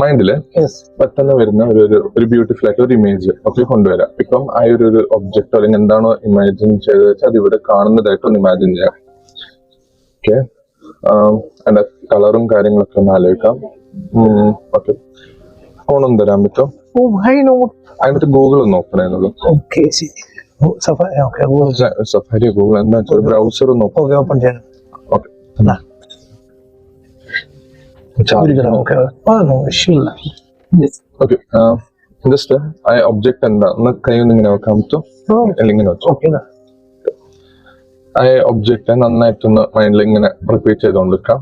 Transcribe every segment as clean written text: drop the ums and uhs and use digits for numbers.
മൈൻഡില് പെട്ടെന്ന് വരുന്ന ഒരു ബ്യൂട്ടിഫുൾ ആയിട്ട് ഒരു ഇമേജ് ഒക്കെ കൊണ്ടുവരാം. ഇപ്പം ആ ഒരു ഒബ്ജക്റ്റോ അല്ലെങ്കിൽ എന്താണോ ഇമാജിൻ ചെയ്ത് വെച്ചാൽ അത് ഇവിടെ കാണുന്നതായിട്ടൊന്ന് ഇമാജിൻ ചെയ്യാം. ഓക്കെ, അതിന്റെ കളറും കാര്യങ്ങളൊക്കെ ഒന്ന് ആലോചിക്കാം. ഓക്കെ, ഫോണൊന്നും തരാൻ പറ്റും? അതിനകത്ത് ഗൂഗിൾ ഒന്ന് ഓപ്പൺ ചെയ്യുന്നുള്ളൂ. സഫാരി ഗൂഗിൾ എന്താ വെച്ചാൽ ബ്രൗസർ ഒന്ന് ഓപ്പൺ ചെയ്യാം. ഓക്കെ, ജസ്റ്റ് ആ ഒബ്ജക്ട് എന്താ കൈ ഒന്ന് ഇങ്ങനെ വെക്കാൻ പറ്റും, ഇങ്ങനെ വെച്ചു. ആ ഒബ്ജക്റ്റ് നന്നായിട്ടൊന്ന് മൈൻഡിൽ ഇങ്ങനെ റിപ്പീറ്റ് ചെയ്തോണ്ടിരിക്കാം.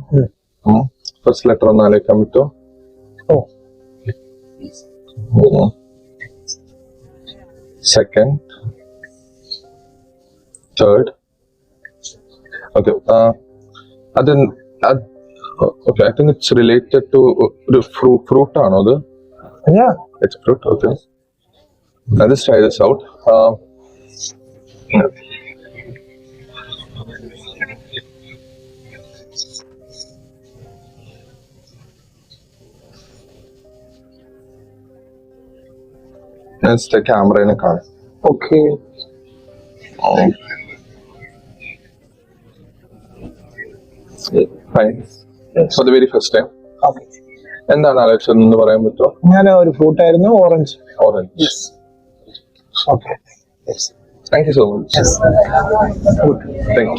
ഫസ്റ്റ് ലെറ്റർ ഒന്ന് ആലോചിക്കാൻ പറ്റുമോ? Second, third. Okay, okay, I think it's related to the fruit ആണോ അത്? Yeah, it's fruit. Okay, let's just try this out. Let's take camera in a car. Okay. Fine. For the very first time. Okay. എന്താണ് ആലോചിച്ചത് എന്ന് പറയാൻ പറ്റുമോ? ഞാൻ ഒരു fruit ആയിരുന്നു, orange. Orange. Okay. Yes. Thank you so much. Yes. Thank you.